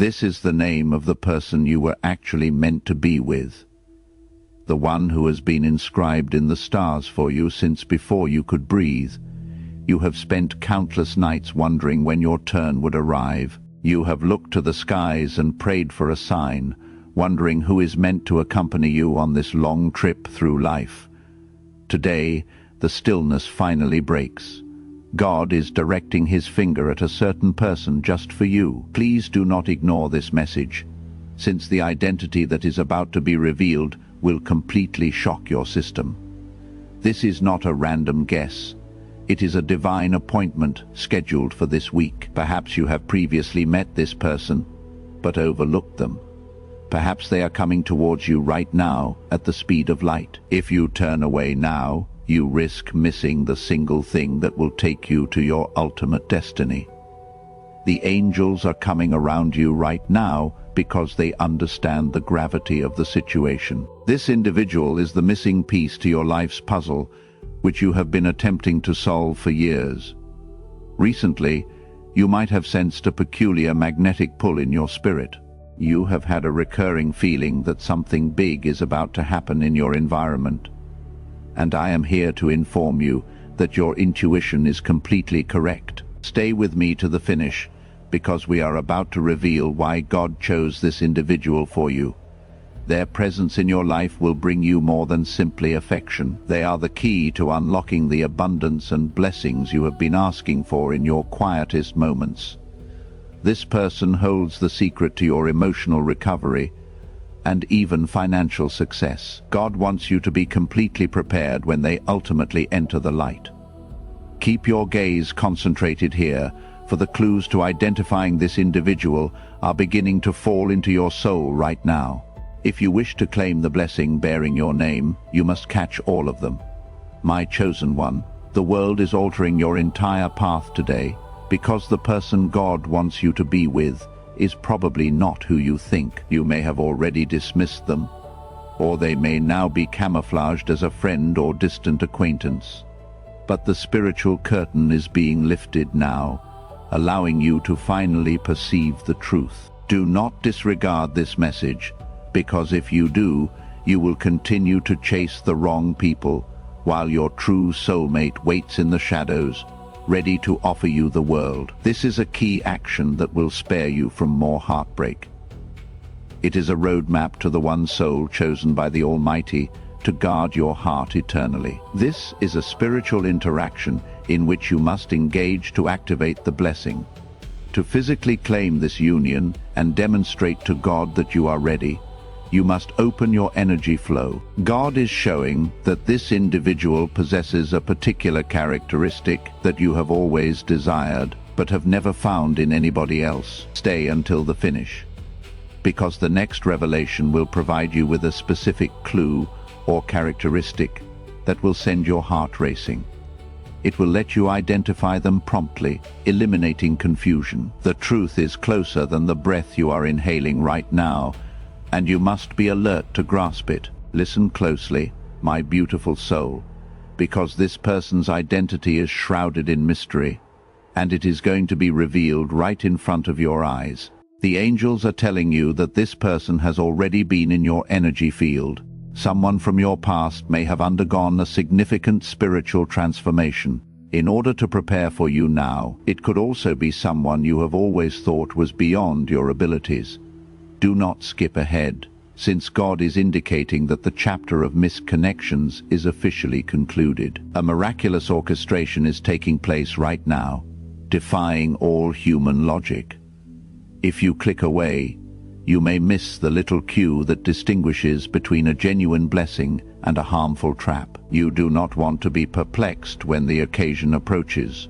This is the name of the person you were actually meant to be with. The one who has been inscribed in the stars for you since before you could breathe. You have spent countless nights wondering when your turn would arrive. You have looked to the skies and prayed for a sign, wondering who is meant to accompany you on this long trip through life. Today, the stillness finally breaks. God is directing his finger at a certain person just for you. Please do not ignore this message, since the identity that is about to be revealed will completely shock your system. This is not a random guess. It is a divine appointment scheduled for this week. Perhaps you have previously met this person, but overlooked them. Perhaps they are coming towards you right now at the speed of light. If you turn away now, you risk missing the single thing that will take you to your ultimate destiny. The angels are coming around you right now because they understand the gravity of the situation. This individual is the missing piece to your life's puzzle, which you have been attempting to solve for years. Recently, you might have sensed a peculiar magnetic pull in your spirit. You have had a recurring feeling that something big is about to happen in your environment. And I am here to inform you that your intuition is completely correct. Stay with me to the finish, because we are about to reveal why God chose this individual for you. Their presence in your life will bring you more than simply affection. They are the key to unlocking the abundance and blessings you have been asking for in your quietest moments. This person holds the secret to your emotional recovery and even financial success. God wants you to be completely prepared when they ultimately enter the light. Keep your gaze concentrated here, for the clues to identifying this individual are beginning to fall into your soul right now. If you wish to claim the blessing bearing your name, you must catch all of them. My chosen one, the world is altering your entire path today, because the person God wants you to be with is probably not who you think. You may have already dismissed them, or they may now be camouflaged as a friend or distant acquaintance. But the spiritual curtain is being lifted now, allowing you to finally perceive the truth. Do not disregard this message, because if you do, you will continue to chase the wrong people, while your true soulmate waits in the shadows, ready to offer you the world. This is a key action that will spare you from more heartbreak. It is a roadmap to the one soul chosen by the Almighty to guard your heart eternally. This is a spiritual interaction in which you must engage to activate the blessing. To physically claim this union and demonstrate to God that you are ready, you must open your energy flow. God is showing that this individual possesses a particular characteristic that you have always desired, but have never found in anybody else. Stay until the finish, because the next revelation will provide you with a specific clue or characteristic that will send your heart racing. It will let you identify them promptly, eliminating confusion. The truth is closer than the breath you are inhaling right now, and you must be alert to grasp it. Listen closely, my beautiful soul, because this person's identity is shrouded in mystery, and it is going to be revealed right in front of your eyes. The angels are telling you that this person has already been in your energy field. Someone from your past may have undergone a significant spiritual transformation in order to prepare for you now. It could also be someone you have always thought was beyond your abilities. Do not skip ahead, since God is indicating that the chapter of missed connections is officially concluded. A miraculous orchestration is taking place right now, defying all human logic. If you click away, you may miss the little cue that distinguishes between a genuine blessing and a harmful trap. You do not want to be perplexed when the occasion approaches.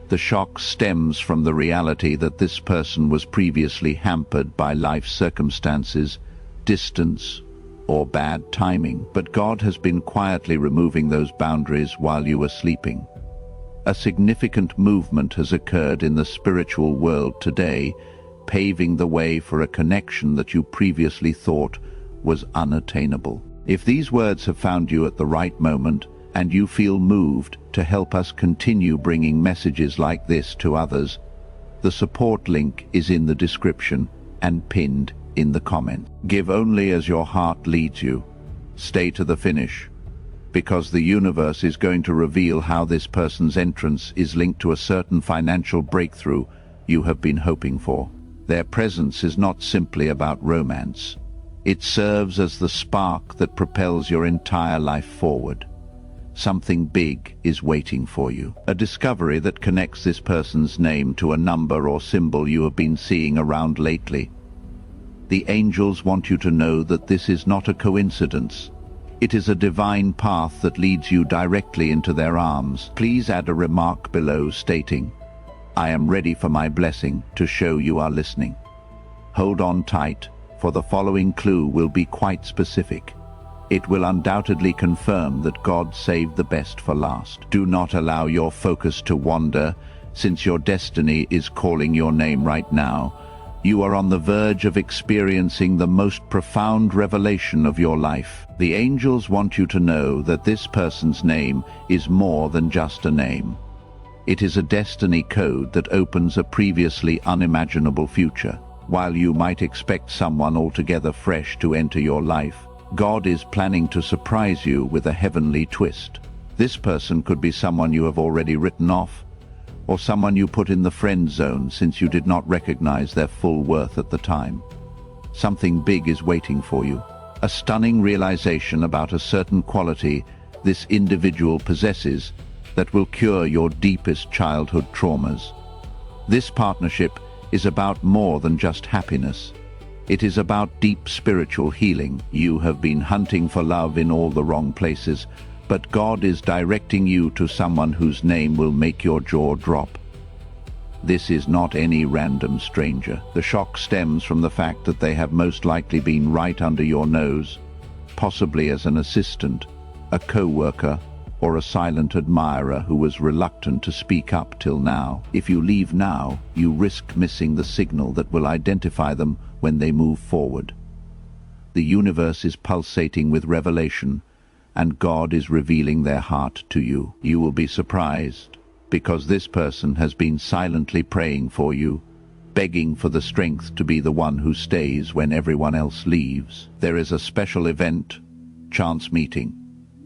The shock stems from the reality that this person was previously hampered by life circumstances, distance, or bad timing. But God has been quietly removing those boundaries while you were sleeping. A significant movement has occurred in the spiritual world today, paving the way for a connection that you previously thought was unattainable. If these words have found you at the right moment, and you feel moved to help us continue bringing messages like this to others, the support link is in the description. and pinned in the comments. Give only as your heart leads you. Stay to the finish, because the universe is going to reveal how this person's entrance is linked to a certain financial breakthrough you have been hoping for. Their presence is not simply about romance. It serves as the spark that propels your entire life forward. Something big is waiting for you. A discovery that connects this person's name to a number or symbol you have been seeing around lately. The angels want you to know that this is not a coincidence. It is a divine path that leads you directly into their arms. Please add a remark below stating, "I am ready for my blessing," to show you are listening. Hold on tight, for the following clue will be quite specific. It will undoubtedly confirm that God saved the best for last. Do not allow your focus to wander, since your destiny is calling your name right now. You are on the verge of experiencing the most profound revelation of your life. The angels want you to know that this person's name is more than just a name. It is a destiny code that opens a previously unimaginable future. While you might expect someone altogether fresh to enter your life, God is planning to surprise you with a heavenly twist. This person could be someone you have already written off, or someone you put in the friend zone since you did not recognize their full worth at the time. Something big is waiting for you. A stunning realization about a certain quality this individual possesses that will cure your deepest childhood traumas. This partnership is about more than just happiness. It is about deep spiritual healing. You have been hunting for love in all the wrong places, but God is directing you to someone whose name will make your jaw drop. This is not any random stranger. The shock stems from the fact that they have most likely been right under your nose, possibly as an assistant, a co-worker, or a silent admirer who was reluctant to speak up till now. If you leave now, you risk missing the signal that will identify them when they move forward. The universe is pulsating with revelation, and God is revealing their heart to you. You will be surprised, because this person has been silently praying for you, begging for the strength to be the one who stays when everyone else leaves. There is a special event, chance meeting,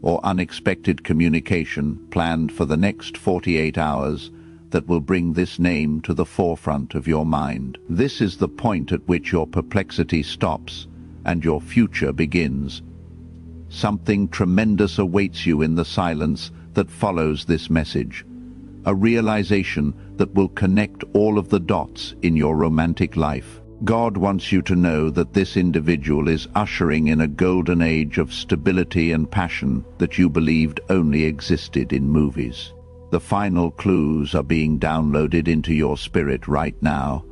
or unexpected communication planned for the next 48 hours that will bring this name to the forefront of your mind. This is the point at which your perplexity stops and your future begins. Something tremendous awaits you in the silence that follows this message. A realization that will connect all of the dots in your romantic life. God wants you to know that this individual is ushering in a golden age of stability and passion that you believed only existed in movies. The final clues are being downloaded into your spirit right now,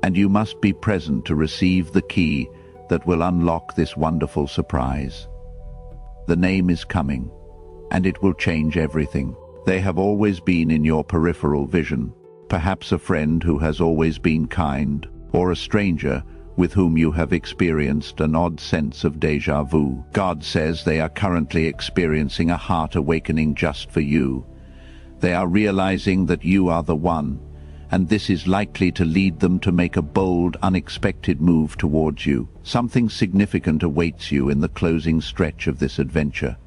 and you must be present to receive the key that will unlock this wonderful surprise. The name is coming, and it will change everything. They have always been in your peripheral vision, perhaps a friend who has always been kind, or a stranger with whom you have experienced an odd sense of déjà vu. God says they are currently experiencing a heart awakening just for you. They are realizing that you are the one, and this is likely to lead them to make a bold, unexpected move towards you. Something significant awaits you in the closing stretch of this adventure.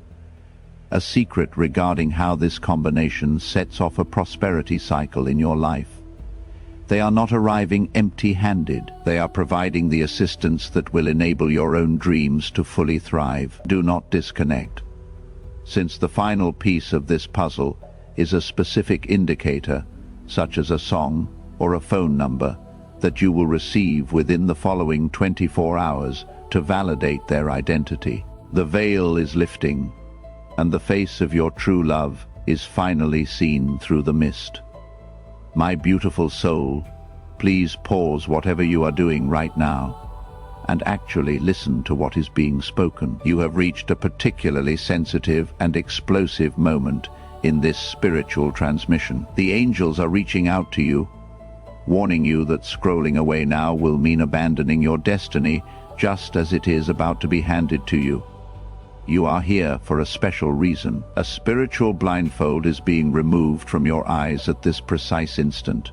A secret regarding how this combination sets off a prosperity cycle in your life. They are not arriving empty-handed. They are providing the assistance that will enable your own dreams to fully thrive. Do not disconnect, since the final piece of this puzzle is a specific indicator, such as a song or a phone number, that you will receive within the following 24 hours to validate their identity. The veil is lifting, and the face of your true love is finally seen through the mist. My beautiful soul, please pause whatever you are doing right now and actually listen to what is being spoken. You have reached a particularly sensitive and explosive moment in this spiritual transmission. The angels are reaching out to you, warning you that scrolling away now will mean abandoning your destiny just as it is about to be handed to you. You are here for a special reason. A spiritual blindfold is being removed from your eyes at this precise instant.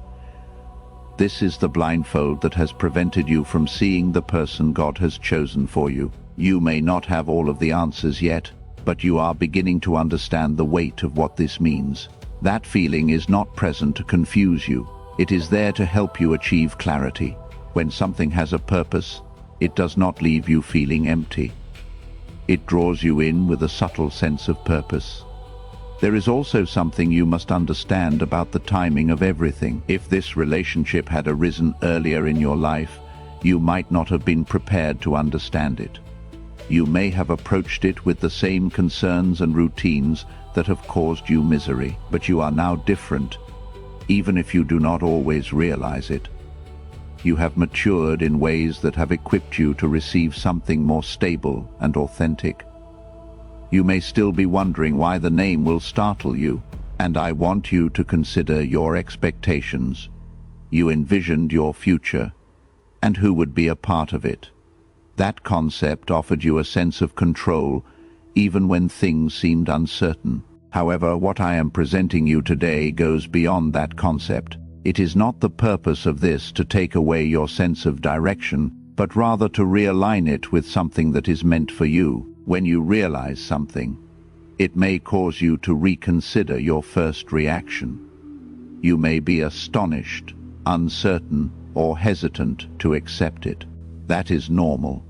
This is the blindfold that has prevented you from seeing the person God has chosen for you. You may not have all of the answers yet, but you are beginning to understand the weight of what this means. That feeling is not present to confuse you. It is there to help you achieve clarity. When something has a purpose, it does not leave you feeling empty. It draws you in with a subtle sense of purpose. There is also something you must understand about the timing of everything. If this relationship had arisen earlier in your life, you might not have been prepared to understand it. You may have approached it with the same concerns and routines that have caused you misery, but you are now different, even if you do not always realize it. You have matured in ways that have equipped you to receive something more stable and authentic. You may still be wondering why the name will startle you, and I want you to consider your expectations. You envisioned your future, and who would be a part of it. That concept offered you a sense of control, even when things seemed uncertain. However, what I am presenting you today goes beyond that concept. It is not the purpose of this to take away your sense of direction, but rather to realign it with something that is meant for you. When you realize something, it may cause you to reconsider your first reaction. You may be astonished, uncertain, or hesitant to accept it. That is normal,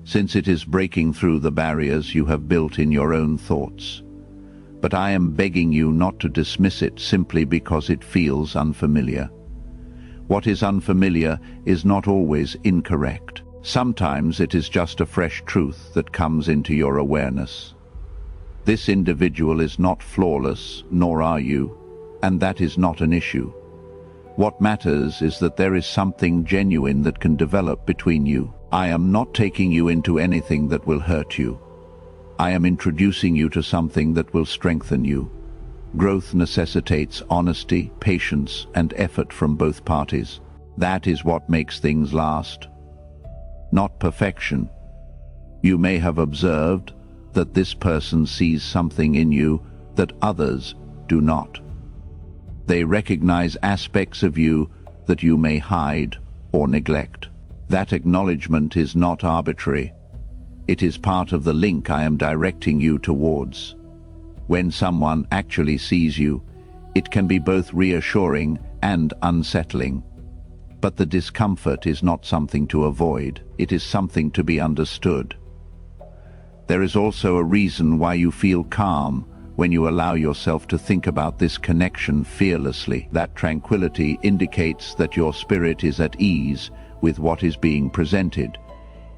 since it is breaking through the barriers you have built in your own thoughts. But I am begging you not to dismiss it simply because it feels unfamiliar. What is unfamiliar is not always incorrect. Sometimes it is just a fresh truth that comes into your awareness. This individual is not flawless, nor are you, and that is not an issue. What matters is that there is something genuine that can develop between you. I am not taking you into anything that will hurt you. I am introducing you to something that will strengthen you. Growth necessitates honesty, patience, and effort from both parties. That is what makes things last, not perfection. You may have observed that this person sees something in you that others do not. They recognize aspects of you that you may hide or neglect. That acknowledgement is not arbitrary. It is part of the link I am directing you towards. When someone actually sees you, it can be both reassuring and unsettling. But the discomfort is not something to avoid, it is something to be understood. There is also a reason why you feel calm when you allow yourself to think about this connection fearlessly. That tranquility indicates that your spirit is at ease with what is being presented.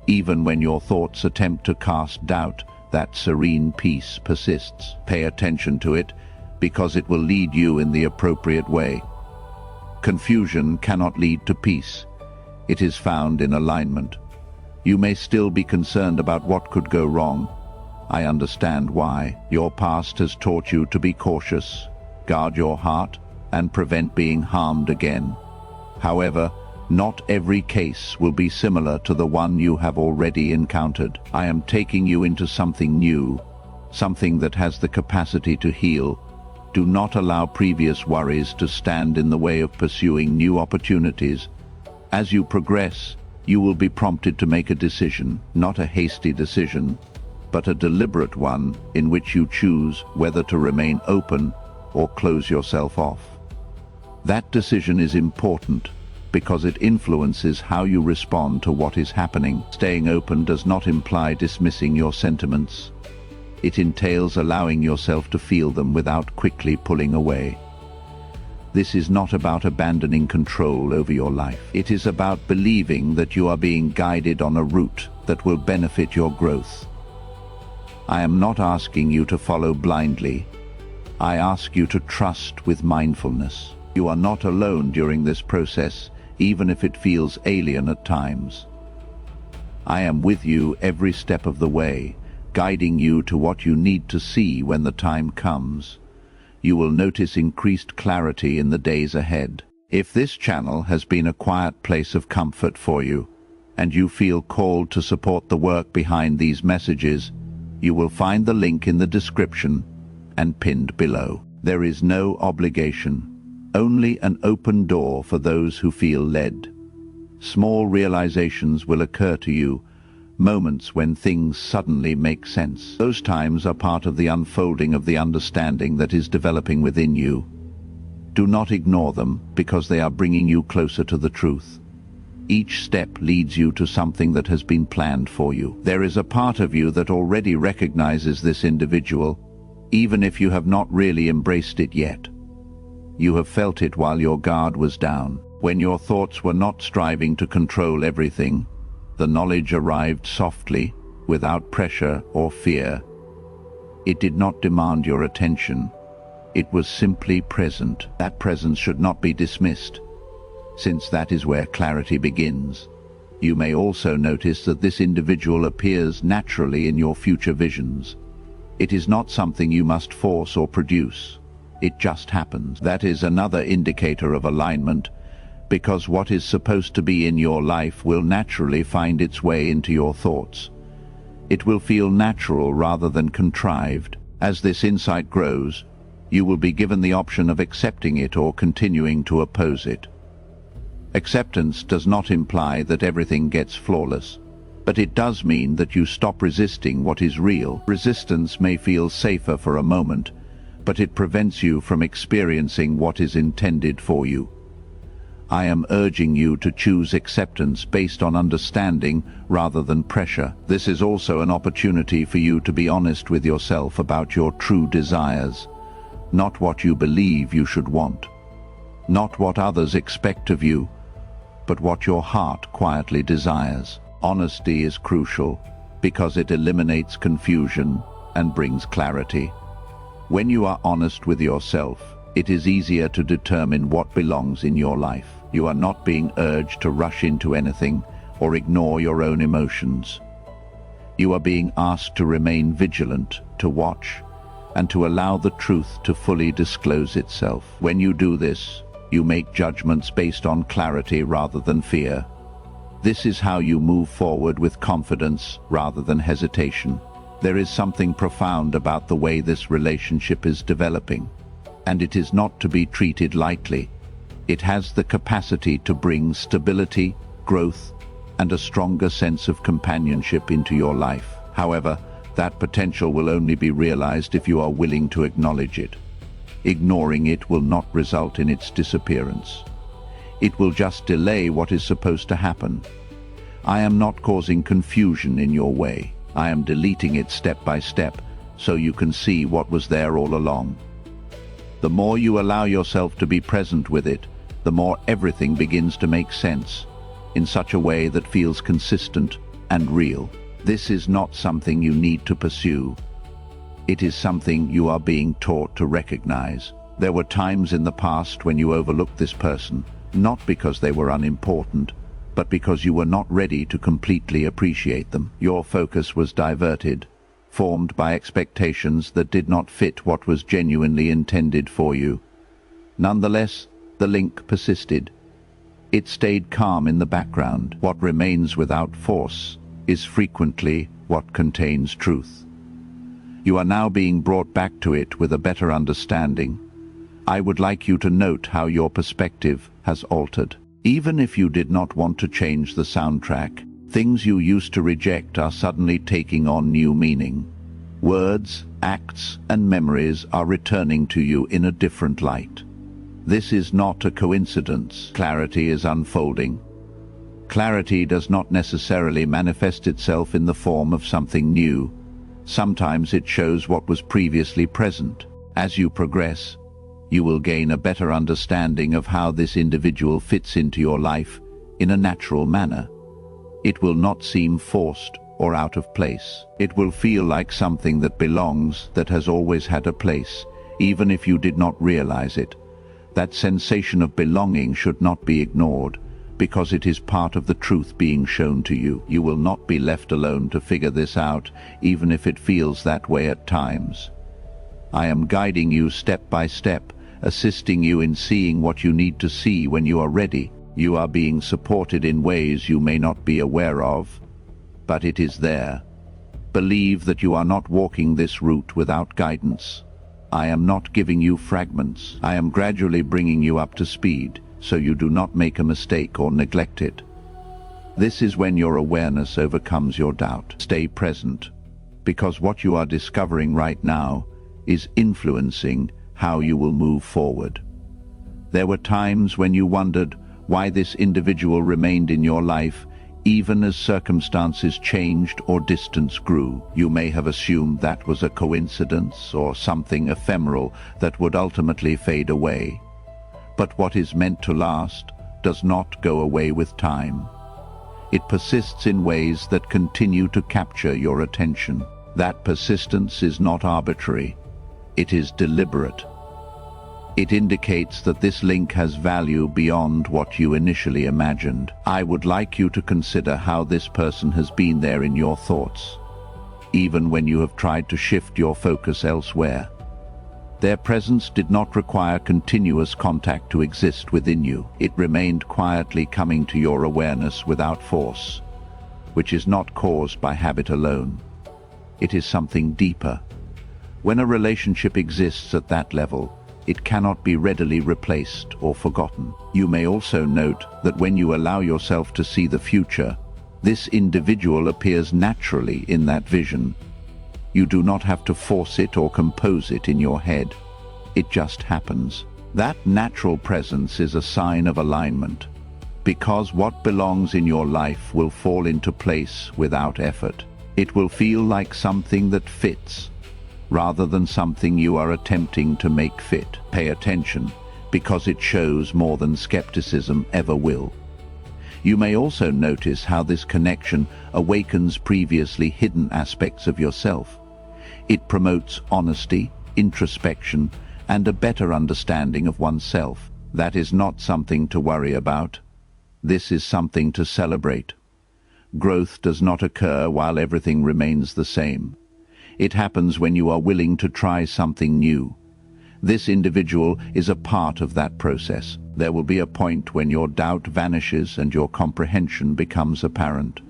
Even when your thoughts attempt to cast doubt, that serene peace persists. Pay attention to it, because it will lead you in the appropriate way. Confusion cannot lead to peace. It is found in alignment. You may still be concerned about what could go wrong. I understand why. Your past has taught you to be cautious, guard your heart, and prevent being harmed again. However, not every case will be similar to the one you have already encountered. I am taking you into something new, something that has the capacity to heal. Do not allow previous worries to stand in the way of pursuing new opportunities. As you progress, you will be prompted to make a decision, not a hasty decision, but a deliberate one in which you choose whether to remain open or close yourself off. That decision is important because it influences how you respond to what is happening. Staying open does not imply dismissing your sentiments. It entails allowing yourself to feel them without quickly pulling away. This is not about abandoning control over your life. It is about believing that you are being guided on a route that will benefit your growth. I am not asking you to follow blindly. I ask you to trust with mindfulness. You are not alone during this process, even if it feels alien at times. I am with you every step of the way, guiding you to what you need to see when the time comes. You will notice increased clarity in the days ahead. If this channel has been a quiet place of comfort for you, and you feel called to support the work behind these messages, you will find the link in the description and pinned below. There is no obligation, only an open door for those who feel led. Small realizations will occur to you, moments when things suddenly make sense. Those times are part of the unfolding of the understanding that is developing within you. Do not ignore them, because they are bringing you closer to the truth. Each step leads you to something that has been planned for you. There is a part of you that already recognizes this individual, even if you have not really embraced it yet. You have felt it while your guard was down. When your thoughts were not striving to control everything, the knowledge arrived softly, without pressure or fear. It did not demand your attention. It was simply present. That presence should not be dismissed, since that is where clarity begins. You may also notice that this individual appears naturally in your future visions. It is not something you must force or produce. It just happens. That is another indicator of alignment, because what is supposed to be in your life will naturally find its way into your thoughts. It will feel natural rather than contrived. As this insight grows, you will be given the option of accepting it or continuing to oppose it. Acceptance does not imply that everything gets flawless, but it does mean that you stop resisting what is real. Resistance may feel safer for a moment, but it prevents you from experiencing what is intended for you. I am urging you to choose acceptance based on understanding rather than pressure. This is also an opportunity for you to be honest with yourself about your true desires, not what you believe you should want, not what others expect of you, but what your heart quietly desires. Honesty is crucial because it eliminates confusion and brings clarity. When you are honest with yourself, it is easier to determine what belongs in your life. You are not being urged to rush into anything or ignore your own emotions. You are being asked to remain vigilant, to watch, and to allow the truth to fully disclose itself. When you do this, you make judgments based on clarity rather than fear. This is how you move forward with confidence rather than hesitation. There is something profound about the way this relationship is developing, and it is not to be treated lightly. It has the capacity to bring stability, growth, and a stronger sense of companionship into your life. However, that potential will only be realized if you are willing to acknowledge it. Ignoring it will not result in its disappearance. It will just delay what is supposed to happen. I am not causing confusion in your way. I am deleting it step by step so you can see what was there all along. The more you allow yourself to be present with it, the more everything begins to make sense in such a way that feels consistent and real. This is not something you need to pursue. It is something you are being taught to recognize. There were times in the past when you overlooked this person, not because they were unimportant, but because you were not ready to completely appreciate them. Your focus was diverted, formed by expectations that did not fit what was genuinely intended for you. Nonetheless, the link persisted. It stayed calm in the background. What remains without force is frequently what contains truth. You are now being brought back to it with a better understanding. I would like you to note how your perspective has altered. Even if you did not want to change the soundtrack, things you used to reject are suddenly taking on new meaning. Words, acts, and memories are returning to you in a different light. This is not a coincidence. Clarity is unfolding. Clarity does not necessarily manifest itself in the form of something new. Sometimes it shows what was previously present. As you progress, you will gain a better understanding of how this individual fits into your life in a natural manner. It will not seem forced or out of place. It will feel like something that belongs, that has always had a place, even if you did not realize it. That sensation of belonging should not be ignored, because it is part of the truth being shown to you. You will not be left alone to figure this out, even if it feels that way at times. I am guiding you step by step, assisting you in seeing what you need to see when you are ready. You are being supported in ways you may not be aware of, but it is there. Believe that you are not walking this route without guidance. I am not giving you fragments. I am gradually bringing you up to speed, so you do not make a mistake or neglect it. This is when your awareness overcomes your doubt. Stay present, because what you are discovering right now is influencing how you will move forward. There were times when you wondered why this individual remained in your life, even as circumstances changed or distance grew. You may have assumed that was a coincidence or something ephemeral that would ultimately fade away. But what is meant to last does not go away with time. It persists in ways that continue to capture your attention. That persistence is not arbitrary. It is deliberate. It indicates that this link has value beyond what you initially imagined. I would like you to consider how this person has been there in your thoughts, even when you have tried to shift your focus elsewhere. Their presence did not require continuous contact to exist within you. It remained quietly coming to your awareness without force, which is not caused by habit alone. It is something deeper. When a relationship exists at that level, it cannot be readily replaced or forgotten. You may also note that when you allow yourself to see the future, this individual appears naturally in that vision. You do not have to force it or compose it in your head. It just happens. That natural presence is a sign of alignment, because what belongs in your life will fall into place without effort. It will feel like something that fits, rather than something you are attempting to make fit. Pay attention, because it shows more than skepticism ever will. You may also notice how this connection awakens previously hidden aspects of yourself. It promotes honesty, introspection, and a better understanding of oneself. That is not something to worry about. This is something to celebrate. Growth does not occur while everything remains the same. It happens when you are willing to try something new. This individual is a part of that process. There will be a point when your doubt vanishes and your comprehension becomes apparent.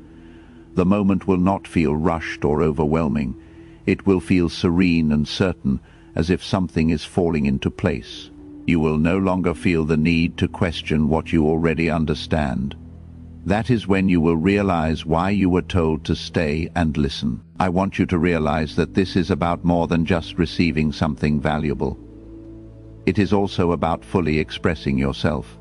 The moment will not feel rushed or overwhelming. It will feel serene and certain, as if something is falling into place. You will no longer feel the need to question what you already understand. That is when you will realize why you were told to stay and listen. I want you to realize that this is about more than just receiving something valuable. It is also about fully expressing yourself.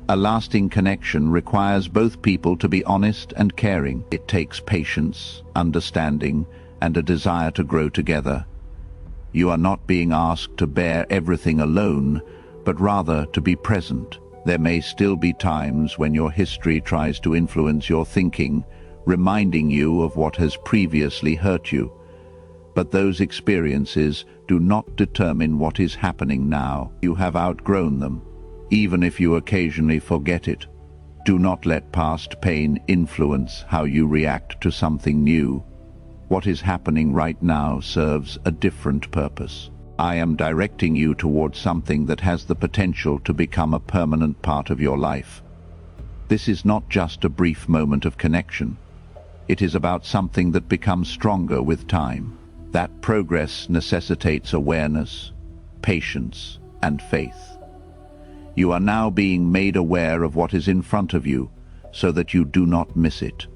A lasting connection requires both people to be honest and caring. It takes patience, understanding, and a desire to grow together. You are not being asked to bear everything alone, but rather to be present. There may still be times when your history tries to influence your thinking, reminding you of what has previously hurt you. But those experiences do not determine what is happening now. You have outgrown them, even if you occasionally forget it. Do not let past pain influence how you react to something new. What is happening right now serves a different purpose. I am directing you towards something that has the potential to become a permanent part of your life. This is not just a brief moment of connection. It is about something that becomes stronger with time. That progress necessitates awareness, patience, and faith. You are now being made aware of what is in front of you, so that you do not miss it.